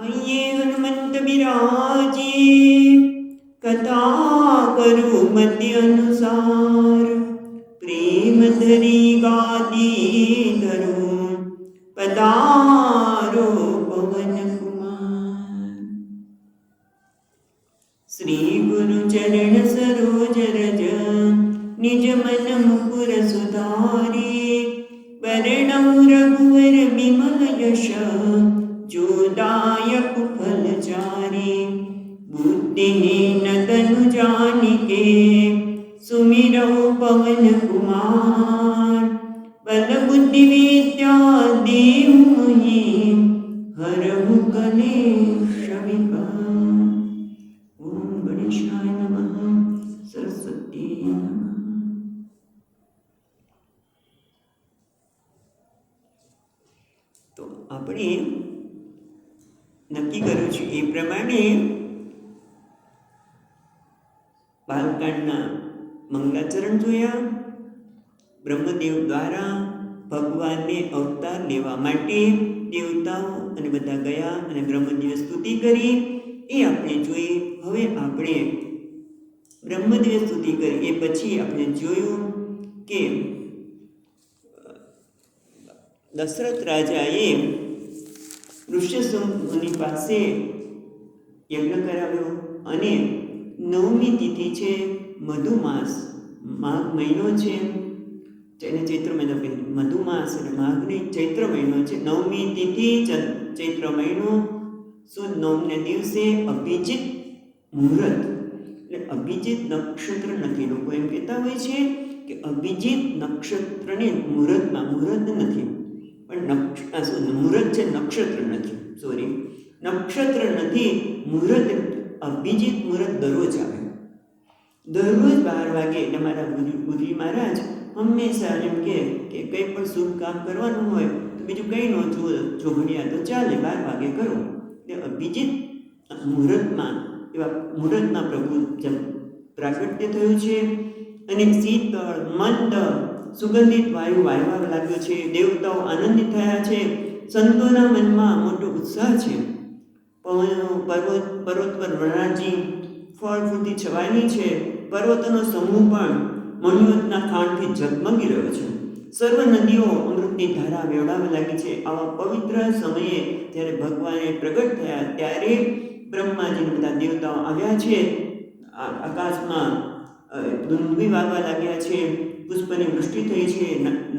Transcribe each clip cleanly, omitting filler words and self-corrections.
અહીંયા હનુમંત બિરાજે, કથા કરું મધ્ય અનુસાર, પ્રેમ ધરી ગાદી ધરું, પધારો પવન કુમાર. શ્રી ગુરુ ચરણ સરોજ રજ, નિજ મન મુકુર સુધારી, વર્ણવ રઘુવર વિમલ યશ, જોદાયક ફલ ચારી. बुद्धिहीन तनु जानिके, सुमिरौ पवन कुमार. बल बुद्धि विद्या देहु मोहि, हरहु कलेश विकार. ओम गणेशाय नमः, सरस्वती नमः. તો આપણે નક્કી કર્યું છે એ પ્રમાણે બાલકાંડના મંગલાચરણ જોયા. બ્રહ્મદેવ દ્વારા ભગવાનને અવતાર લેવા માટે દેવતાઓ અને બધા ગયા અને બ્રહ્મદેવે સ્તુતિ કરી એ આપણે જોઈએ. હવે આપણે બ્રહ્મદેવે સ્તુતિ કરી એ પછી આપણે જોયું કે દશરથ રાજાએ ઋષ્યશૃંગ મુનિ પાસે યજ્ઞ કરાવ્યો અને 9મી તિથિ છે, મધુમાસ, માઘ મહિનો છે, એને ચૈત્ર મહિનો મધુમાસ અને માઘની ચૈત્ર મહિનો છે. 9મી તિથિ ચૈત્ર મહિનો સુદ 9ને દિવસે અભિજીત મુહૂર્ત, એટલે અભિજીત નક્ષત્ર નથી. લોકો એમ કહેતા હોય છે કે અભિજીત નક્ષત્રને મુહૂર્તમાં, મુહૂર્ત નથી પણ મુહૂર્ત છે, નક્ષત્ર નથી, સોરી નક્ષત્ર નથી, મુહૂર્ત. અભિજીત મુહૂર્ત દરરોજ આવે, દરરોજ 12 વાગે. એટલે મારા ગુરુજી મહારાજ હંમેશા એમ કે કંઈ પણ શુભ કામ કરવાનું હોય તો બીજું કંઈ ન જોગણ્યા તો ચાલે, 12 વાગે કરો. એટલે અભિજીત મુહૂર્તમાં, એવા મુહૂર્તમાં પ્રભુ પ્રાગટ્ય થયું છે અને શીતળ મંદ સુગંધિત વાયુ વાયવા લાગ્યો છે. દેવતાઓ આનંદિત થયા છે, સંતોના મનમાં મોટો ઉત્સાહ છે. પર્વત પર વરરાજી ફળ ફૂટી છવાયેલી છે. પર્વતોનો સમૂહ પણ મણિયોતના ખાંડથી ઝગમગી રહ્યો છે. સર્વ નદીઓ અમૃતની ધારા વેવડાવવા લાગી છે. આવા પવિત્ર સમયે જ્યારે ભગવાને પ્રગટ થયા ત્યારે બ્રહ્માજીના બધા દેવતાઓ આવ્યા છે. આકાશમાં ધૂંધવી વાગવા લાગ્યા છે, પુષ્પની વૃષ્ટિ થઈ છે,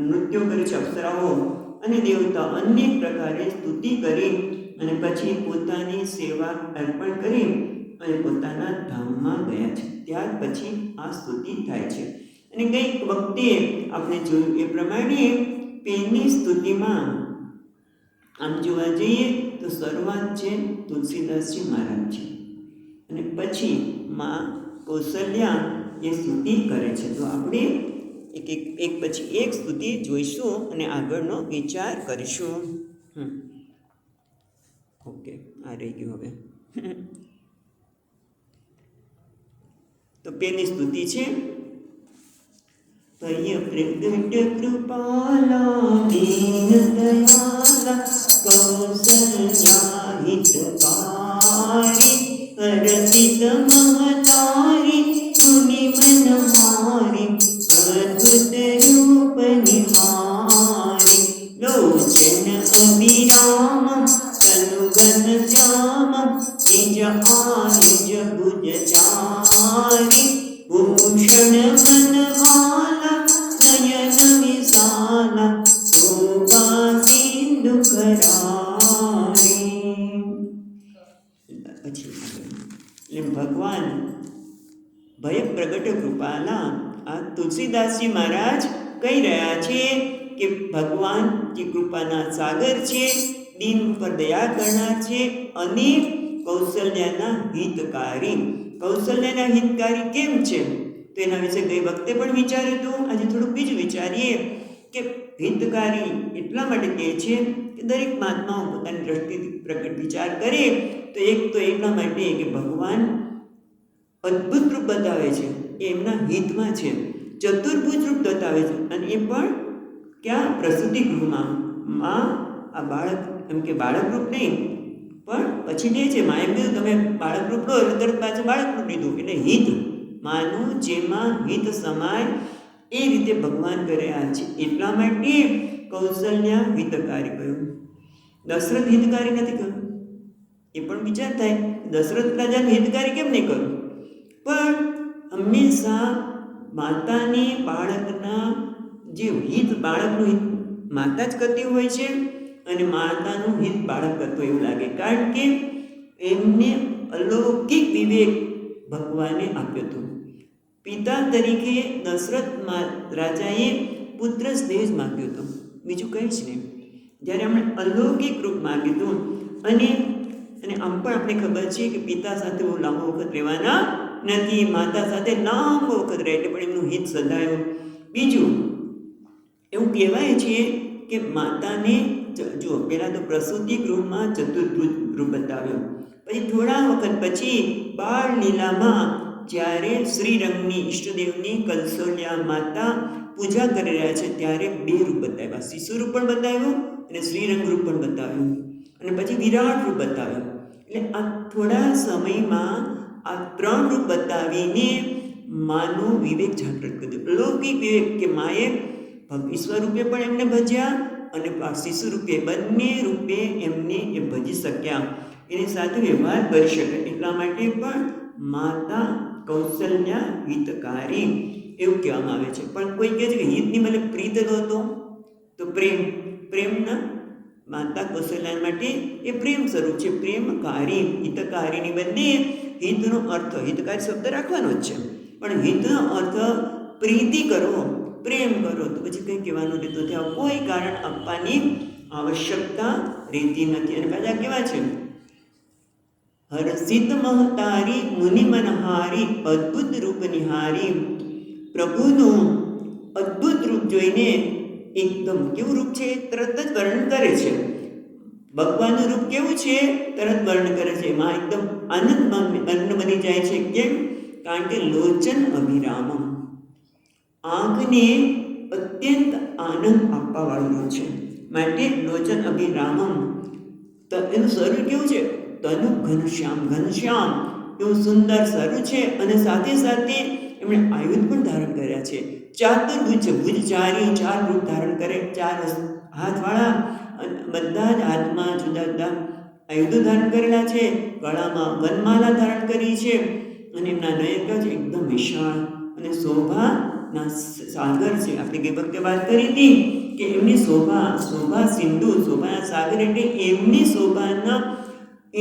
નૃત્યો કરે છે અપ્સરાઓ અને દેવતાઓ અનેક પ્રકારે સ્તુતિ કરી અને પછી પોતાની સેવા અર્પણ કરી અને પોતાના ધામમાં ગયા છે. ત્યાર પછી આ સ્તુતિ થાય છે. અને કંઈક વખતે આપણે જોયું એ પ્રમાણે પેની સ્તુતિમાં આમ જોવા જઈએ તો શરૂઆત છે તુલસીદાસજી મહારાજ છે અને પછી માં કૌશલ્યા એ સ્તુતિ કરે છે. તો આપણે એક પછી એક સ્તુતિ જોઈશું અને આગળનો વિચાર કરીશું. ઓકે, આ રહી ગયું. હવે તો પેલી સ્તુતિ છે, ભય પ્રગટ કૃપાલા દીન દયાલા કૌશલ્યા હિતકારી હરસિત મહતારી મુનિ મન મારી અદ્ભુત રૂપ નિહારી લોચન અભિરામ તનુગન શ્યામ નિજ આયુજ ભુજ ચારી ભૂષણ મનમાલા નયન વિશાલા શોભા સિંધુ કરારી. પછી ભગવાન ભય પ્રગટ કૃપાલા આ તુલસીદાસજી મહારાજ કહી રહ્યા છે કે ભગવાન જે કૃપાના સાગર છે, દીન ઉપર દયા કરનાર છે અને કૌશલ્યાના હિતકારી. કૌશલ્યાના હિતકારી કેમ છે તો એના વિશે ગઈ વખતે પણ વિચાર્યું હતું, આજે થોડુંક બીજું વિચારીએ કે હિતકારી એટલા માટે કહે છે કે દરેક મહાત્માઓ પોતાની દ્રષ્ટિથી પ્રગટ વિચાર કરે તો એક તો એટલા માટે કે ભગવાન અદ્ભુત રૂપ બતાવે છે, એ એમના હિતમાં છે. ચતુર્ભુજ રૂપ બતાવે છે અને એ પણ ક્યાં? પ્રસૂતિ ગૃહમાં. માં આ બાળક એમ કે બાળક રૂપ નહીં પણ પછી લે છે. માએ કીધું તમે બાળકરૂપ લો એટલે તરત પાછું બાળકરૂપ લીધું. એટલે હિત માનું જેમાં હિત સમાય એ રીતે ભગવાન કર્યા છે. એટલા માટે કૌશલ્યા હિતકારી કહ્યું, દશરથ હિતકારી નથી કહ્યું. એ પણ વિચાર થાય, દશરથ રાજાને હિતકારી કેમ નહીં કહ્યું? પણ હંમેશા માતાની બાળકના જે હિત, બાળકનું હિત માતા જ કરતી હોય છે અને માતાનું હિત બાળક કરતો એવું લાગે. કારણ કે એમને અલૌકિક વિવેક ભગવાને આપ્યો હતો. પિતા તરીકે દશરથ રાજાએ પુત્ર સ્નેહ જ માગ્યો હતો, બીજું કંઈ જ નહીં. જ્યારે આપણે અલૌકિક રૂપ માગ્યું હતું અને આમ પણ આપણે ખબર છે કે પિતા સાથે બહુ લાંબો વખત રહેવાના નથી, માતા સાથે લાંબો વખત રહે એટલે પણ એમનું હિત સધાયું. બીજું એવું કહેવાય છે કે માતાને જો પહેલાં તો પ્રસૂતિ ગૃહમાં ચતુર્ભુજ રૂપ બતાવ્યો, પછી થોડા વખત પછી બાળ લીલામાં જ્યારે શ્રીરંગની ઈષ્ટદેવની કૌશલ્યા માતા પૂજા કરી રહ્યા છે ત્યારે 2 રૂપ બતાવ્યા, શિશુ રૂપ પણ બતાવ્યું અને શ્રીરંગ રૂપ પણ બતાવ્યું અને પછી વિરાટ રૂપ બતાવ્યું. એટલે આ થોડા સમયમાં આ 3 રૂપ બતાવીને માનો વિવેક જાગૃત કર્યો, લૌકિક વિવેક કે માએ ઈશ્વર રૂપે પણ એમને ભજ્યા અને શિશુ રૂપે, બંને રૂપે એમને એ ભજી શક્યા, એની સાથે વ્યવહાર કરી શકે. એટલા માટે પણ માતા કૌશલ્યા હિતકારી એવું કહેવામાં આવે છે. પણ કોઈ કહે છે કે હિતની મને પ્રીત હતો તો પ્રેમના માતા કૌશલ્યા માટે એ પ્રેમ સ્વરૂપ છે, પ્રેમકારી. હિતકારીની બંને હિતનો અર્થ, હિતકારી શબ્દ રાખવાનો જ છે, પણ હિતનો અર્થ પ્રીતિ કરો, પ્રેમ કરો, તો પછી કંઈ કહેવાનું રહેતું ત્યાં કોઈ કારણ આપવાની આવશ્યકતા રહેતી નથી. અને પાછા કેવા છે, હર્ષિત મહતારી મુનિ મનહારી અદ્ભુત રૂપ નિહારી. પ્રભુનું અદ્ભુત રૂપ જોઈને એકદમ કેવું રૂપ છે તરત જ વર્ણન કરે છે. ભગવાનનું રૂપ કેવું છે તરત વર્ણન કરે છે. એમાં એકદમ આનંદ બની જાય છે. કેમ? કારણ કે લોચન અભિરામમ, આંખને અત્યંત આનંદ આપવાવાળું છે. માટે લોચન અભિરામમ. તો એનું શરીર કેવું છે? તનુ ઘનશ્યામ, ઘનશ્યામ એવું સુંદર શરીર છે અને સાથે સાથે એમણે આયુધ પણ ધારણ કર્યા છે. ચાતુર્ભુજ છે, ભુજ ચારી, 4 રૂપ ધારણ કરે, 4 હાથવાળા, બધા જ હાથમાં જુદા જુદા આયુધો ધારણ કરેલા છે, ગળામાં વનમાલા ધારણ કરી છે અને એમના નયન છે એકદમ વિશાળ અને શોભાના સાગર છે. આપણે ગઈ વખતે વાત કરી હતી કે એમની શોભા સિંધુ, શોભાના સાગર એટલે એમની શોભાના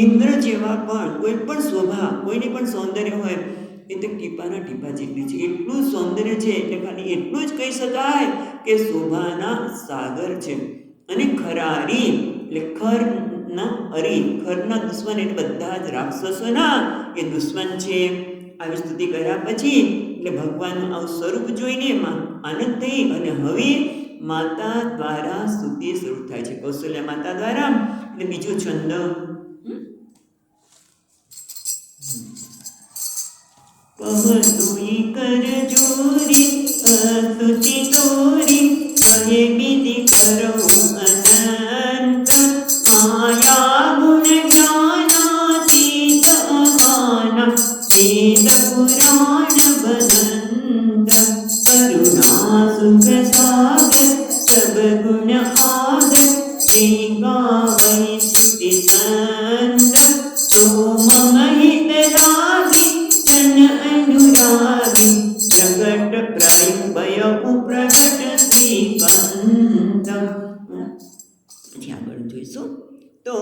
ઇન્દ્ર જેવા પણ કોઈ પણ શોભા, કોઈની પણ સૌંદર્ય હોય એ તો ટીપાના ટીપા જેટલી છે. એટલું સૌંદર્ય છે એટલે ખાલી એટલું જ કહી શકાય કે શોભાના સાગર છે. અને ખરારી એટલે ખરના અરી, ખરના દુશ્મન એટલે બધા જ રાક્ષસોના એ દુશ્મન છે. આવી સ્તુતિ કર્યા પછી એટલે ભગવાનનું આવું સ્વરૂપ જોઈને એમાં આનંદ થઈ અને હવે માતા દ્વારા સ્તુતિ શરૂ થાય છે, કૌશલ્યા માતા દ્વારા. એટલે બીજો છંદ, કહતુઈ કર જોરી સ્તુતિ તોરી, કહે વિધિ કરો અનંત, માયા ગુણ જ્ઞાનાતીત અગાન, વેદ પુરાણ બદંત, કરુણા સુખ સાગર સબ ગુણ આગર, તે ગાવૈ સ્તુતિ સંત, સોમ મહિત રાગી જન અનુરાગી, પ્રગટ પ્રલંબય પ્રગટ શ્રીકાંત. પછી આગળ જોઈશું. તો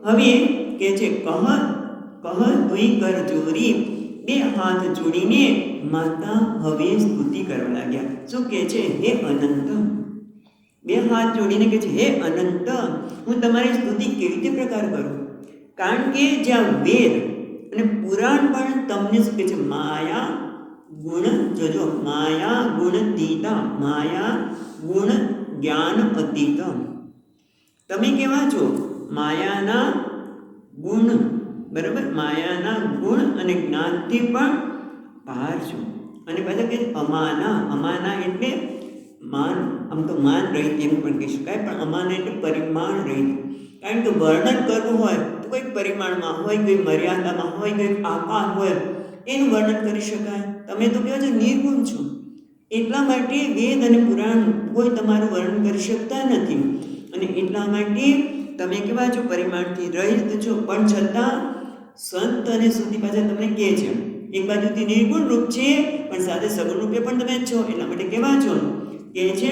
હવે કે છે કહ તુઈ કર જોરી, 2 હાથ જોડીને માતા હવે સ્તુતિ કરવા લાગ્યા. શું કે છે? હે અનંત, 2 હાથ જોડીને કે છે હે અનંત, હું તમારી સ્તુતિ કેવી રીતે પ્રકાર કરું? કારણ કે જ્યાં વેદ અને પુરાણ પણ તમને શું કહે છે? માયા ગુણ, જોજો, માયા ગુણ દીતા, માયા ગુણ જ્ઞાન અતીત. તમે કેવા છો? માયાના ગુણ, બરાબર, માયાના ગુણ અને જ્ઞાનથી પણ બહાર છો. અને પાછા કે અમાના એટલે માન, આમ તો માન રહિત એમ પણ કહી શકાય, પણ અમાના એટલે પરિમાણ રહિત. કારણ કે વર્ણન કરવું હોય તો કોઈ કોઈક પરિમાણમાં હોય, કોઈ મર્યાદામાં હોય, કોઈક આકાર હોય, એનું વર્ણન કરી શકાય. તમે તો કહો છો નિર્ગુણ છો, એટલા માટે વેદ અને પુરાણ કોઈ તમારું વર્ણન કરી શકતા નથી. અને એટલા માટે તમે કેવા છો, પરિમાણથી રહિત છો, પણ છતાં સંત અને શ્રુતિ પાછા તમને કહે છે એક બાજુથી નિર્ગુણ રૂપ છે પણ સાથે સગુણ રૂપે પણ તમે છો. એટલા માટે કેવા છો, કહે છે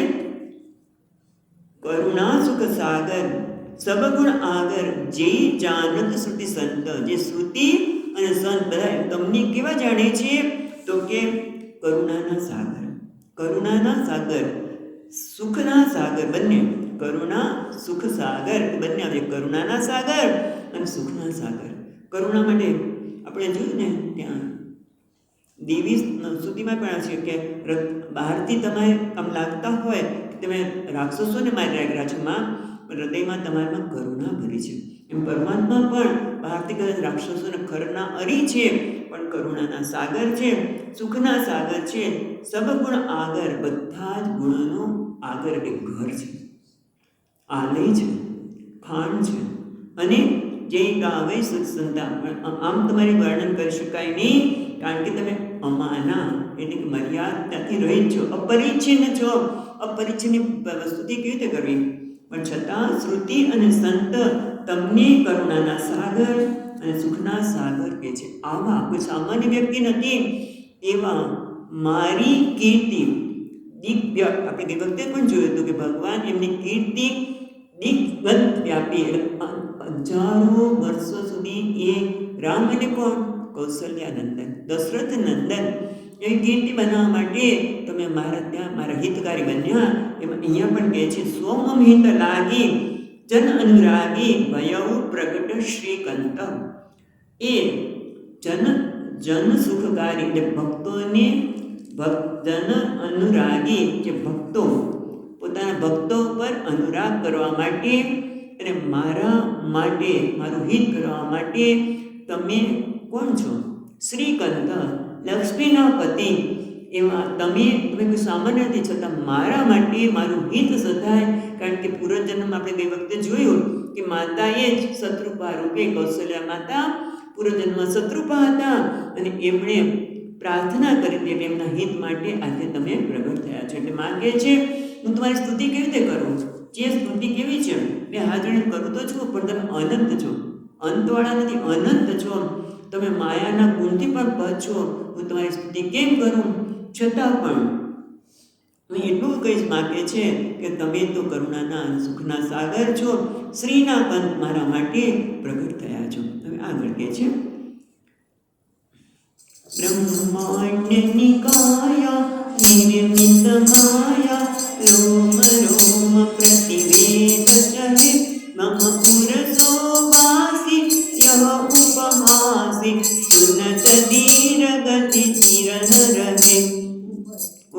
કરુણા સુખ સાગર સબગુણ આગર જે જાનત શ્રુતિ સંત. જે શ્રુતિ અને સંત બધા તમને કેવા જાણે છે, તો કે કરુણાના સાગર, કરુણાના સાગર, સુખના સાગર, બંને કરુણા સુખ સાગર બંને આવે. કરુણાના સાગર અને સુખના સાગર. કરુણા માટે આપણે જોયું ને ત્યાં દેવી સ્તુતિમાં પણ છે કે બહારથી તમે આમ લાગતા હોય કે તમે રાક્ષસોને મારી રાખ્યા છો માં, પણ હૃદયમાં તમારામાં કરુણા ભરી છે. એમ પરમાત્મા પણ બહારથી કદાચ રાક્ષસોને ખરના અરી છે, પણ કરુણાના સાગર છે, સુખના સાગર છે, સબગુણ આગર, બધા જ ગુણોનો આગર એટલે ઘર છે, આલય છે, ખાંડ છે. અને જે ગાવે સુખ સંતા, આમ તમારી વર્ણન કરી શકાય નહીં, કારણ કે તમે અમાના એટલે કે મર્યાદાથી રહિત છો, અપરિચ્છિન્ન છો. અપરિચ્છિન્ન વસ્તુથી કેવી રીતે કરવી, પણ છતાં શ્રુતિ અને સંત તમને કરુણાના સાગર અને સુખના સાગર કહે છે. આવા કોઈ સામાન્ય વ્યક્તિ નથી, એવા મારી કીર્તિ દિગ્વ્ય, આપણે ગઈ વખતે પણ જોયું હતું કે ભગવાન એમની કીર્તિ દિગ્ગત વ્યાપી, હજારો વર્ષો સુધી એ રામ અને કોણ, કૌશલ્યાનંદન, દશરથ નંદન એવી કીર્તિ બનાવવા માટે તમે મારા ત્યાં મારા હિતકારી બન્યા. એમાં અહીંયા પણ કહે છે સોમમ હિત લાગી જન અનુરાગી ભયઉ પ્રગટ શ્રીકંત. એ જન સુખકારી એટલે ભક્તોને જન અનુરાગી, જે ભક્તો પોતાના ભક્તો પર અનુરાગ કરવા માટે અને મારા માટે મારું હિત કરવા માટે તમે કોણ છો, શ્રીકંત, લક્ષ્મીના પતિ. એવા તમે કોઈ સામાન્ય નથી, છતાં મારા માટે મારું હિત સધાય. કારણ કે પૂર્વજન્મ આપણે ગઈ વખતે જોયું કે માતાએ જ શત્રુપા રૂપે, કૌશલ્યા માતા પૂર્વજન્મ શત્રુપા હતા અને એમણે પ્રાર્થના કરી હતી, એટલે એમના હિત માટે આજે તમે પ્રગટ થયા છો. એટલે માગે છે હું તમારી સ્તુતિ કેવી રીતે કરું, જે સ્તુતિ કેવી છે, મેં હાથ જોડીને કરું તો છું, પણ તમે અનંત છો, અંતવાળા નથી, અનંત છો. તમે માયાના ગુણથી પણ પદ છો. હું તમારી સ્તુતિ કેમ કરું, છતાં પણ હું એટલું કહીશ માગે છે કે તમે તો કરુણાના સુખના સાગર છો, શ્રીના કંત મારા માટે પ્રગટ થયા છો. હવે આગળ કહે છે બ્રહ્માંડની કાયા નિર્મિત માયા રોમ રોમ પ્રતિવેદ ચહે મમ પુરસો વાસી યહ ઉપહાસી સુનત ધીર ગતિ ચિરન રહે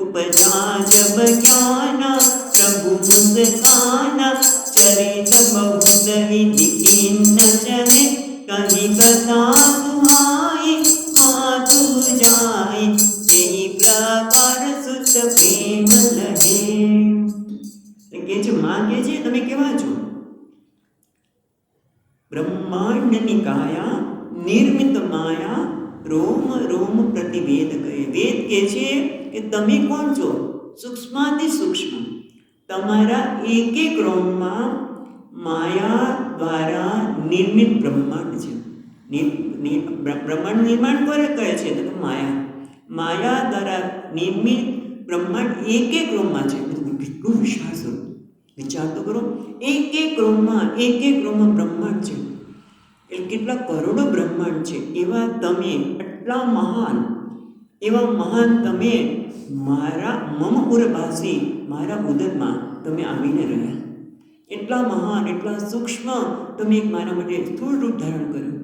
ઉપજા જબ જ્ઞાના પ્રભુ મુસ્કાના ચરિત બહુત વિધિ કિન્ન ચહે કહી કથા સુહાઈ માતુ જાય તેની પ્રકાર સુત પ્રેમ લહે. કે છે માં કે છે તમે કેવા છો, બ્રહ્માંડની કાયા નિર્મિત માયા રોમ રોમ પ્રતિવેદ કહે. વેદ કે છે કે તમે કોણ છો, સૂક્ષ્માતિ સૂક્ષ્મ, તમારા એક એક રોમમાં માયા દ્વારા નિર્મિત બ્રહ્માંડ છે. બ્રહ્માંડ નિર્માણ કોને કહે છે, તો માયા, માયા દ્વારા નિર્મિત બ્રહ્માંડ એક એક રોમમાં છે. કેટલું વિશાળ સ્વરૂપ, વિચાર તો કરો, એક એક રોમમાં બ્રહ્માંડ છે, એટલે કેટલા કરોડો બ્રહ્માંડ છે. એવા તમે આટલા મહાન, એવા મહાન તમે મારા મમ ઉરભાસી, મારા ઉદરમાં તમે આવીને રહ્યા. એટલા મહાન, એટલા સૂક્ષ્મ તમે એક મારા માટે સ્થૂળ રૂપ ધારણ કર્યું.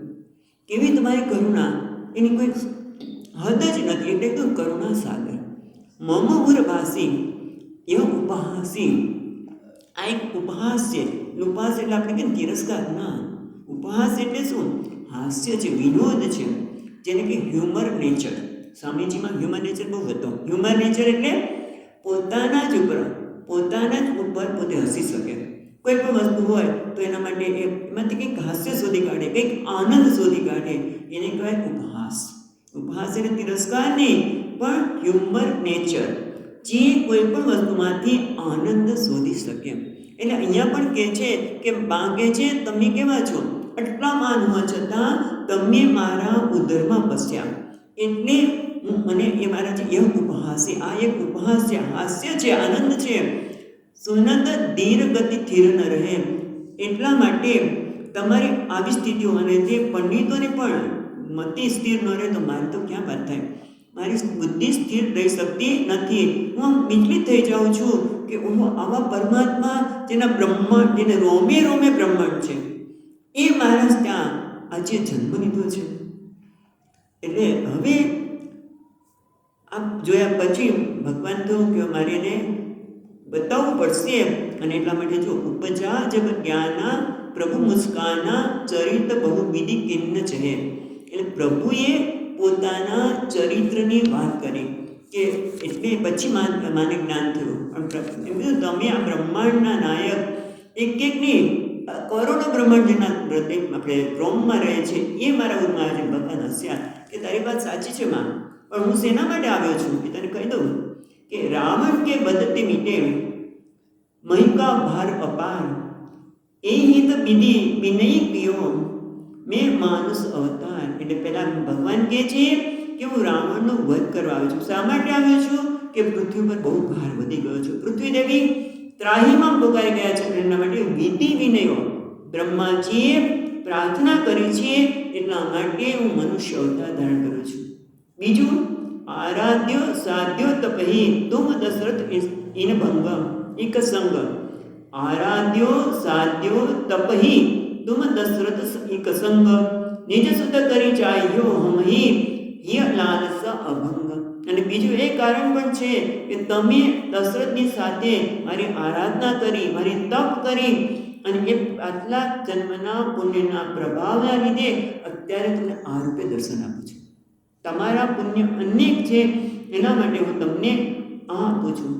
કેવી તમારી કરુણા, એની કોઈ હદ જ નથી. એટલે તો કરુણા સાગર. મમ ઉરભાસી ય ઉપહાસી, આ એક ઉપહાસ છે. ઉપહાસ એટલે આપણે કે તિરસ્કાર ના, ઉપહાસ એટલે શું, હાસ્ય છે, વિનોદ છે, જેને કે હ્યુમર નેચર. સ્વામીજીમાં હ્યુમર નેચર બહુ હતો. હ્યુમર નેચર એટલે પોતાના જ ઉપર પોતે હસી શકે, કોઈ પણ વસ્તુ હોય તો એના માટે એમાંથી કંઈક હાસ્ય શોધી કાઢે, કંઈક આનંદ શોધી કાઢે, એને કહેવાય ઉપહાસ. ઉપહાસ એટલે તિરસ્કાર નહીં, પણ હ્યુમર નેચર, જે કોઈ પણ વસ્તુમાંથી આનંદ શોધી શકે. એટલે અહીંયા પણ કહે છે કે માંગે છે તમે કેવા છો, આટલા માન હોવા છતાં તમે મારા ઉદરમાં બસ્યા, એટલે મને એ મારા જે એક ઉપહાસ છે, આ એક ઉપહાસ છે, હાસ્ય છે, આનંદ છે. સુનંદ ધીર ગતિ સ્થિર ન રહે, એટલા માટે તમારી આવી સ્થિતિઓ, અને તે પંડિતોને પણ મતિ સ્થિર ન રહે તો મારી તો ક્યાં વાત થાય, મારી બુદ્ધિ સ્થિર રહી શકતી નથી. હું વિચલિત થઈ જાઉં છું કે હું આવા પરમાત્મા જેના બ્રહ્માંડ, જેને રોમે રોમે બ્રહ્માંડ છે, એ માણસ ત્યાં આજે જન્મ લીધો છે. એટલે હવે આ જોયા પછી ભગવાન તો કે મારે એને બતાવવું પડશે. અને એટલા માટે જો ઉપજા જબ જ્ઞાના પ્રભુ મુસ્કાના ચરિત્ર બહુવિધિ કિન્ન છે. એટલે પ્રભુએ પોતાના ચરિત્રની વાત કરી કે એટલે પછી માને જ્ઞાન થયું. એમ કીધું તમે આ બ્રહ્માંડના નાયક, એક નહીં કરોડો બ્રહ્માંડ જેના હૃદય આપણે રોમમાં રહે છે, એ મારા ઉરમાં આજે ભગવાન હસ્યા કે તારી વાત સાચી છે માં, પણ હું શેના માટે આવ્યો છું એ તને કહી દઉં કે રાવણ કે બદતે મીટે મહિકા ભાર અપાર, એ હિત વિધિ વિનય કિયો મેં માનુષ અવતાર. એટલે પહેલા ભગવાન કહે છે કે હું રાવણનો વધ કરવા આવ્યો છું. શા માટે આવ્યો છું કે પૃથ્વી પર બહુ ભાર વધી ગયો છે, પૃથ્વી દેવી ત્રાહીમાં પોકારી ગયા છે. એના માટે વિધિ વિનયો બ્રહ્માજીએ પ્રાર્થના કરી છે, એટલા માટે હું મનુષ્ય અવતાર ધારણ કરું છું. બીજું આરાધ્ય સાધ્યો તપહી તુમ દશરથ ઇન ભંગ એક સંગ, આરાધ્યો સાધ્યો તપહી તુમ દશરથ એક સંગ, નિજ સુત કરી ચાહ્યો હમહી હિય લાલસ અભંગ. અને બીજું એ કારણ પણ છે કે તમે દશરથની સાથે મારી આરાધના કરી, મારી તપ કરી, અને એ આટલા જન્મના પુણ્યના પ્રભાવના લીધે અત્યારે તમને આ રૂપે દર્શન આપું છું. તમારા પુણ્ય અનેક છે, એના માટે હું તમને આ આપું છું.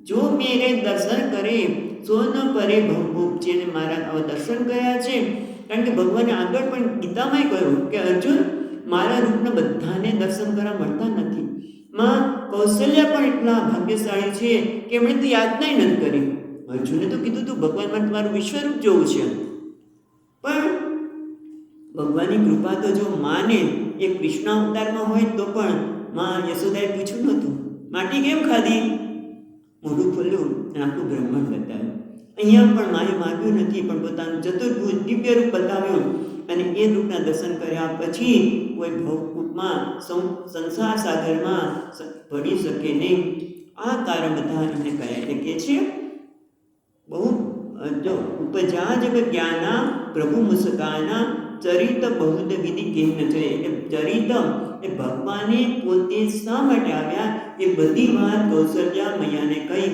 જો મેરે દર્શન કરે સો ન પરે ભવભૂપ, જેને મારા આવા દર્શન કર્યા છે. કારણ કે ભગવાને આગળ પણ ગીતામાંય કહ્યું કે અર્જુન, મારા રૂપના બધાને દર્શન કરવા મળતા નથી. માં કૌશલ્ય પણ એટલા ભાગ્યશાળી છે કે એમણે તો યાતનાય નથી કરી. અર્જુને તો કીધું તું ભગવાનમાં તમારું વિશ્વરૂપ જોવું છે, પણ ભગવાનની કૃપા તો જો માને એ કૃષ્ણ અવતારમાં હોય તો પણ માં યશોદાએ પૂછ્યું નહોતું, માટી કેમ ખાધી? મોઢું ખોલ્યું અને આખું બ્રહ્માંડ બતાવ્યું. અહીંયા પણ માએ માગ્યું નથી, પણ પોતાનું ચતુર્ભુજ દિવ્ય રૂપ બતાવ્યું. અને એ રૂપના દર્શન કર્યા પછી કોઈ ભવકૂપમાં સંસાર સાગરમાં ભળી શકે નહીં. આ કારણ બધા એમને કયા એટલે કે છે બહુ જો ઉપજા જબ જ્ઞાના પ્રભુ મુસ્કાના ચરિત બહુદ વિધિ કેમ ન જોઈએ. એટલે ચરિત એ ભગવાને પોતે શા માટે આવ્યા એ બધી વાત કૌશલ્યા મૈયાને કહી,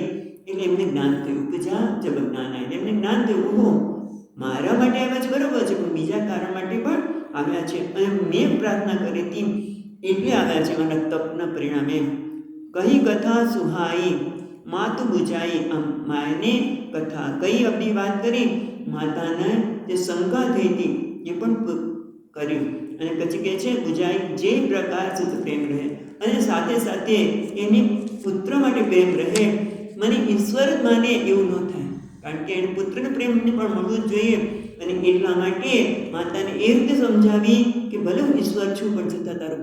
એટલે એમને જ્ઞાન થયું. ઉપજા જબ જ્ઞાન એટલે એમને જ્ઞાન થયું, ઓહો મારા માટે આવ્યા છે બરોબર છે, પણ બીજા કારણ માટે પણ આવ્યા છે, અને મેં પ્રાર્થના કરી હતી એટલે આવ્યા છે મારા તપના પરિણામે. કહી કથા સુહાઈ માતુ બુજાઈ. આમ માયને કથા કઈ આપણી વાત કરી, માતાને જે શંકા થઈ હતી એ પણ કર્યું. અને પછી કહે છે બુજાઈ જે પ્રકાર સુત પ્રેમ રહે, અને સાથે સાથે એને પુત્ર માટે પ્રેમ રહે. મને ઈશ્વર જ માને એવું ન થાય, કારણ કે એને પુત્રને પ્રેમ પણ મળવું જ જોઈએ. અને એટલા માટે માતાને એ રીતે સમજાવી કે ભલે હું ઈશ્વર છું, પણ છતાં તારો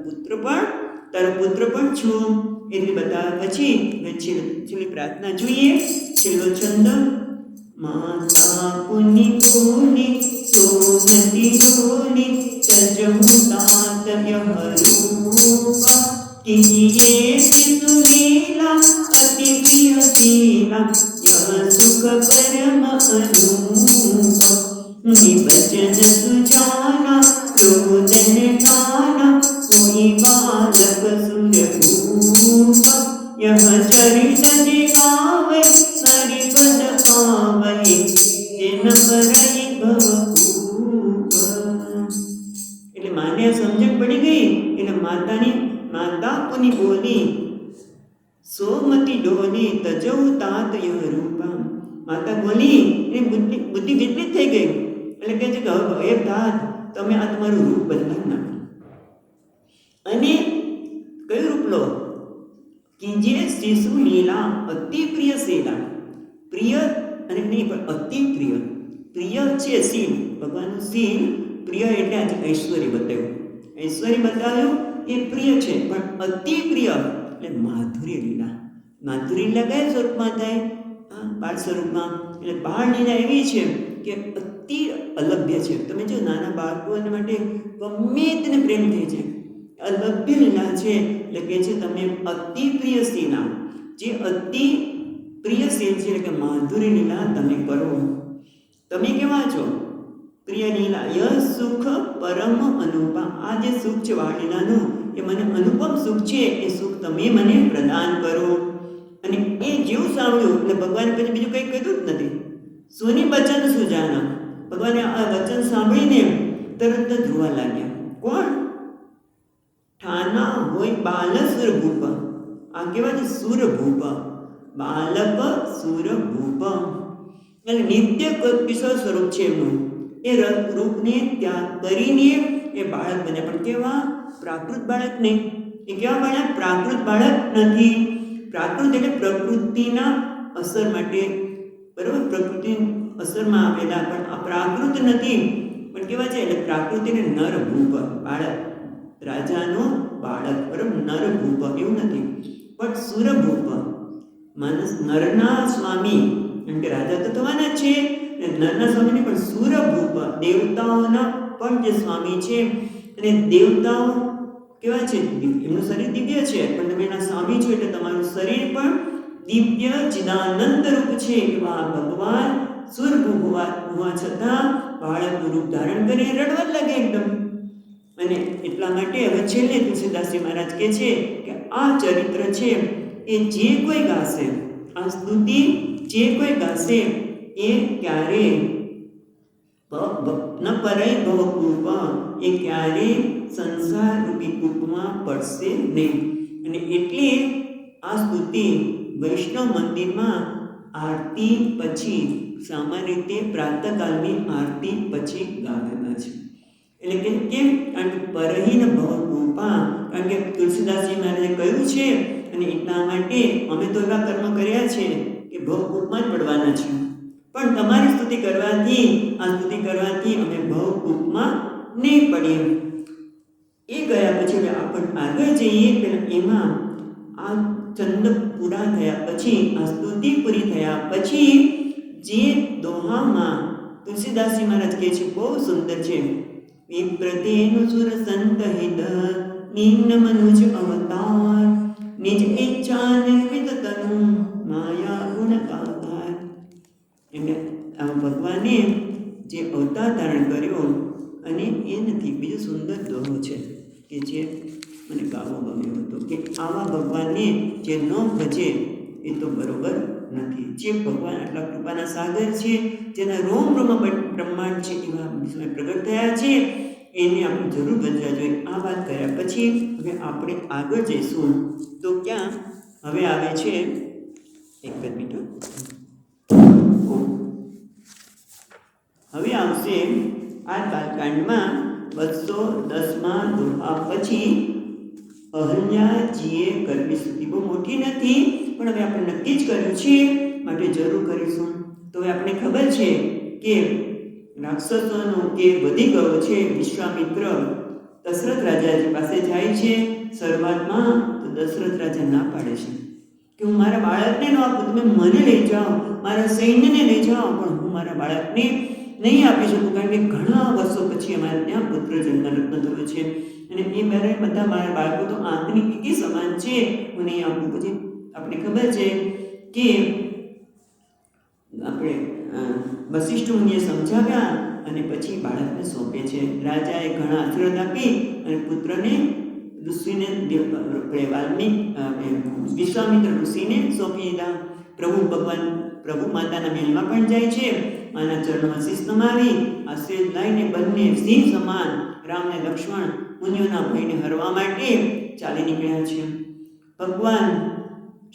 પુત્ર પણ છું. એટલે બતાવ્યા પછી છેલ્લી પ્રાર્થના જોઈએ. છેલ્લો છંદ માતા પુની પુની સોમતી ડોલી તજમુતાતય હરૂપા કિયે સુલીલા અતિ પ્રિય શીલા યહ સુખ પરમ અનુપા નિવચન સુજાના ક્રોધન નાના કોઈ બાલક સુરભૂપા યહ ચરિત જે ગાવે હરિપદ પાવહે તેન પરઈ ભવકૂપ. એટલે માને સમજણ પડી ગઈ. એટલે માતા પુની બોલી સોમતી ડોલી તજૌ તાત યહ રૂપા. માતા બોલી એની બુદ્ધિ વિચલિત થઈ ગઈ. એટલે કહે છે કે હવે એક ધાત તમે આ તમારું રૂપ બદલાવી નાખો અને કયું રૂપ લો? કીજે શિશુ લીલા અતિ પ્રિય શીલા. પ્રિય અને નહીં પણ અતિ પ્રિય. પ્રિય છે શીલ, ભગવાનનું શીલ. પ્રિય એટલે આજે ઐશ્વર્ય બતાવ્યું. ઐશ્વર્ય બતાવ્યું એ પ્રિય છે, પણ અતિ પ્રિય એટલે માધુર્ય લીલા. માધુર્ય લીલા કયા સ્વરૂપમાં થાય? બાળ સ્વરૂપમાં. એટલે બાળ લીલા એવી છે કે અતિ અલભ્ય છે. તમે જો નાના બાળકોને માટે ગમે તેને પ્રેમ થઈ છે, અલભ્ય લીલા છે. એટલે કે છે તમે અતિ પ્રિય શીલા, જે અતિ પ્રિય શીલ છે એટલે કે માધુર્ય લીલા તમે કરો. તમે કેવા છો? પ્રિય લીલા ય સુખ પરમ અનુપમ. આ જે સુખ છે બાળ લીલાનું, એ મને અનુપમ સુખ છે. એ સુખ તમે મને પ્રદાન કરો. અને એ જેવું સાંભળ્યું એટલે ભગવાને પછી બીજું કંઈ કીધું જ નથી. સુની વચન સુજાના. ભગવાને આ વચન સાંભળીને તરત જ ધ્રુવા લાગ્યા. કોણ? ઠાના હોય બાલ સુરભૂપ. આ કેવા છે? સુરભૂપ, બાલક સુરભૂપ. એટલે નિત્ય કિશોર સ્વરૂપ છે એમનું. એ રૂપને ત્યાગ કરીને એ બાળક બને. પણ કેવા? પ્રાકૃત બાળક નહીં. એ કેવા બાળક? પ્રાકૃત બાળક નથી. પ્રાકૃત એટલે પ્રકૃતિના અસર માટે, બરાબર, પ્રકૃતિની અસરમાં આવેલા. પણ આ પ્રાકૃત નથી. પણ કેવા છે? એટલે પ્રાકૃતિને નરભૂપ બાળક, રાજાનો બાળક, બરાબર, નરભૂપ એવું નથી, પણ સુરભૂપ. માનસ નરના સ્વામી, કારણ કે રાજા તો થવાના જ છે. નરના સ્વામીને પણ સુરભૂપ, દેવતાઓના પણ જે સ્વામી છે. અને દેવતાઓ કેવા છે? એમનું શરીર દિવ્ય છે, પણ તમે એના સ્વામી છો એટલે તમારું શરીર પણ દિવ્ય ચિદાનંદ રૂપ છે. એવા ભગવાન સુરભૂપ હોવા છતાં બાળકનું રૂપ ધારણ કરી રડવા લાગે એકદમ. અને એટલા માટે હવે છેલ્લે તુલસીદાસજી મહારાજ કહે છે કે આ ચરિત્ર છે એ જે કોઈ ગાશે, આ સ્તુતિ જે કોઈ ગાશે એ ક્યારે ન પરય ભવકૂપ, એ ક્યારે સંસાર રૂપી કૂપમાં પડશે નહીં. અને એટલે આ સ્તુતિ વૈષ્ણવ મંદિરમાં આરતી પછી, સામાન્ય રીતે પ્રાતઃકાલની આરતી પછી ગાવાના છે. એટલે કે કેમ? કારણ કે પરહીન ભવકૂપા, કારણ કે તુલસીદાસજી મહારાજે કહ્યું છે. અને એટલા માટે અમે તો એવા કર્મ કર્યા છે કે ભવકૂપમાં જ પડવાના છે. પણ તમારી સ્તુતિ કરવાથી, આ સ્તુતિ કરવાથી અમે ભવકૂપમાં નહીં પડીએ. એ ગયા પછી હવે આપણે આગળ જઈએ. પહેલાં એમાં આ છંદ પૂરા થયા પછી, આ સ્તુતિ પૂરી થયા પછી જે દોહામાં તુલસીદાસજી મહારાજ કહે છે, બહુ સુંદર છે. વિપ્રતેનું સુર સંત હિત નિમ્ન મનુજ અવતાર, નિજ ઈચ્છા નિર્મિત તનુ માયા ગુણ કાકાર. એટલે આ ભગવાને જે અવતાર ધારણ કર્યો અને એ નથી, બીજો સુંદર દોહો છે કે જે મને ગાવો ગમ્યો હતો કે આવા ભગવાનને જે ન ભજે એ તો બરોબર નથી. જે ભગવાન આટલા કૃપાના સાગર છે, જેના રોમ રોમ બ્રહ્માંડ છે, એવા વિશ્વમાં પ્રગટ થયા છે, એને આપણે જરૂર ભજવા જોઈએ. આ વાત કર્યા પછી હવે આપણે આગળ જઈશું. તો ક્યાં હવે આવે છે? એક જ મિનિટ. હવે આવશે આ બાલકાંડમાં 210માં દોહા પછી અહલ્યાજીએ કરવી સ્તુતિ. બહુ મોટી નથી, પણ હવે આપણે નક્કી જ કર્યું છે, માટે જરૂર કરીશું. તો હવે આપણે ખબર છે કે રાક્ષસોનો કે વધી ગયો છે. વિશ્વામિત્ર દશરથ રાજાજી પાસે જાય છે. શરૂઆતમાં તો દશરથ રાજા ના પાડે છે કે હું મારા બાળકને ન આપું, તમે મને લઈ જાઓ, મારા સૈન્યને લઈ જાઓ, પણ હું મારા બાળકને નહીં આપી શકું, કારણ કે ઘણા વર્ષો પછી અમારે ત્યાં પુત્ર જન્મરત્ન થયો છે અને એ બધા મારા બાળકો તો આંખની કીકી સમાન છે, હું નહીં આપું. પછી આપણે ખબર છે કે આપણે વશિષ્ઠ મુનિએ સમજાવ્યા અને પછી બાળકને સોંપે છે. રાજાએ ઘણા આશીર્વાદ આપી અને પુત્રને ઋષિને વિશ્વામિત્ર ઋષિને સોંપી દીધા. પ્રભુ માતાના મહેલમાં પણ જાય છે, માના ચરણોમાં શીશ નમાવી આશીર્વાદ લઈને બંને સિંહ સમાન રામ અને લક્ષ્મણ મુનિઓના ભયને હરવા માટે ચાલી નીકળ્યા છે. ભગવાન